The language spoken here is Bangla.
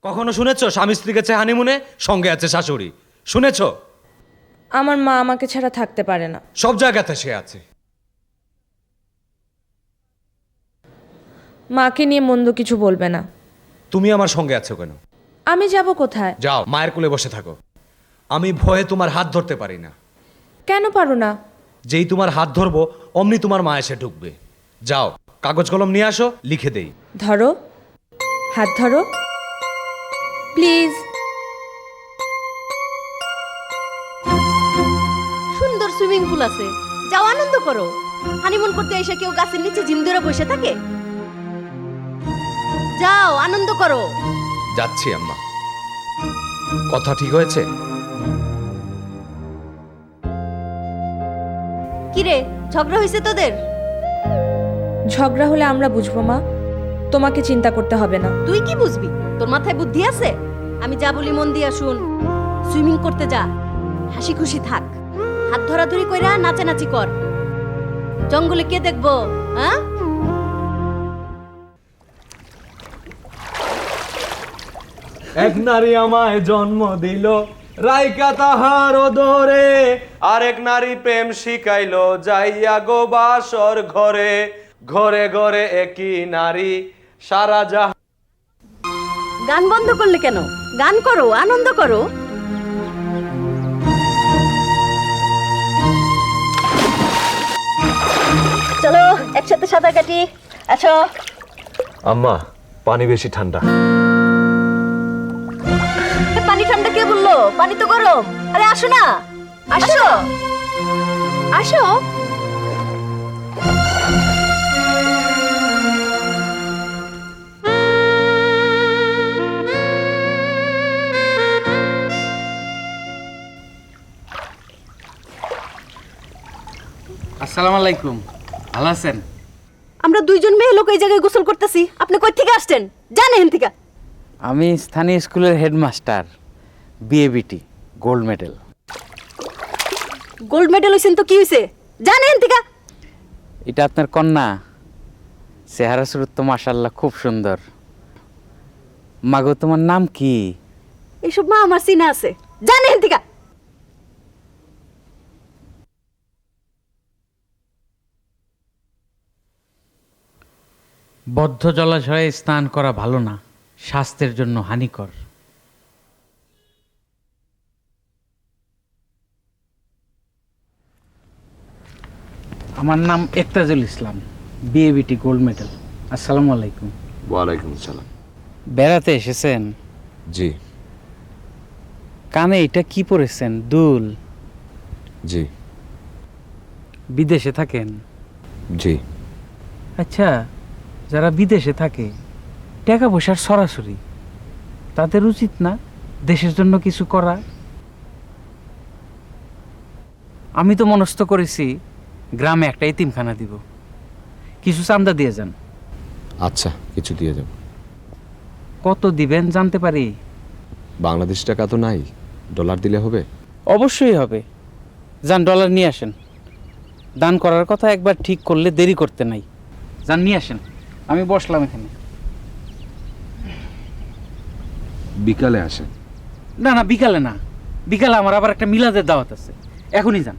কখনো শুনেছো স্বামী স্ত্রী গেছে হানিমুনে, সঙ্গে আছে শাশুড়ি? শুনেছো? আমার মা আমাকে ছাড়া থাকতে পারে না। সব জায়গাতে সে আছে। মাকে নিয়ে মন্দ কিছু বলবে না। তুমি আমার সঙ্গে আছো কেন? আমি যাব কোথায়? যাও মায়ের কোলে বসে থাকো। আমি ভয়ে তোমার হাত ধরতে পারি না। কেন পারো না? যেই তোমার হাত ধরবো অমনি তোমার মা এসে ঢুকবে। যাও কাগজ কলম নিয়ে আসো, লিখে দেই। ধরো, হাত ধরো প্লিজ। সুন্দর সুইমিং পুল আছে, যাও আনন্দ করো। হানিমুন করতে এসে কেউ গাছের নিচে ঝিম ধরে বসে থাকে? যাও আনন্দ করো। যাচ্ছি আম্মা। কথা ঠিক হয়েছে? কিরে, ঝগড়া হয়েছে তোদের? ঝগড়া হলে আমরা বুঝবো মা, তোমাকে চিন্তা করতে হবে না। তুই কি বুঝবি? তোর মাথায় বুদ্ধি আছে? আমি যা বলি মন দিয়া শুন। সুইমিং করতে যা, হাসি খুশি থাক, হাত ধরাধরি কইরা নাচানাচি কর। জঙ্গলে কে দেখবো? হ্যাঁ, এক নারী আমায় জন্ম দিল, রাইকা তাহার ওদরে, আরেক নারী প্রেম শিখাইলো, যাইয়া গো বাসর ঘরে। ঘরে ঘরে একই নারী, সারা জাহান। গান বন্ধ করলে কেন? গান করো, আনন্দ করো। চলো একসাথে সাঁতার কাটি, আসো। আম্মা পানি বেশি ঠান্ডা। পানি ঠান্ডা কে বললো? পানি তো গরম। আরে আসো না, আসো আসো। আসসালামু আলাইকুম, ভালো আছেন? আমরা দুইজন মেয়ে লোক এই জায়গায় গোসল করতেছি, আপনি কই থেকে আসছেন? জানেন এখান থেকে? আমি স্থানীয় স্কুলের headmaster, BA BT gold medal. Gold medal হইছেন তো কি হইছে? জানেন এখান থেকে? এটা আপনার কন্যা, চেহারা সুরত তো মাশাআল্লাহ খুব সুন্দর। মাগো তোমার নাম কি? এইসব মা আমার সিনা আছে, জানেন এখান থেকে? বদ্ধ জলাশয়ে স্নান করা ভালো না, স্বাস্থ্যের জন্য হানিকর। আমার নাম একতাজুল ইসলাম, বিএবিটি গোল্ড মেডেল। আসসালামু আলাইকুম। ওয়ালাইকুম আসসালাম। বেড়াতে এসেছেন? জি। কানে এটা কি পরেছেন? দুল? জি। বিদেশে থাকেন? জি। আচ্ছা, যারা বিদেশে থাকে টাকা পয়সার সরাসরি, তাদের উচিত না দেশের জন্য কিছু করা? আমি তো মনস্থ করেছি গ্রামে একটা এতিমখানা দিব, কিছু চান্দা দিয়ে যান। আচ্ছা, কিছু দিয়ে যাব। কত দিবেন জানতে পারি? বাংলাদেশ টাকা তো নাই, ডলার দিলে হবে? অবশ্যই হবে, যান ডলার নিয়ে আসেন। দান করার কথা একবার ঠিক করলে দেরি করতে নাই। যান নিয়ে আসেন, আমি বসলাম এখানে। বিকালে আসেন। না না, বিকালে না, বিকালে আমার আবার একটা মিলাদের দাওয়াত আছে, এখনই যান।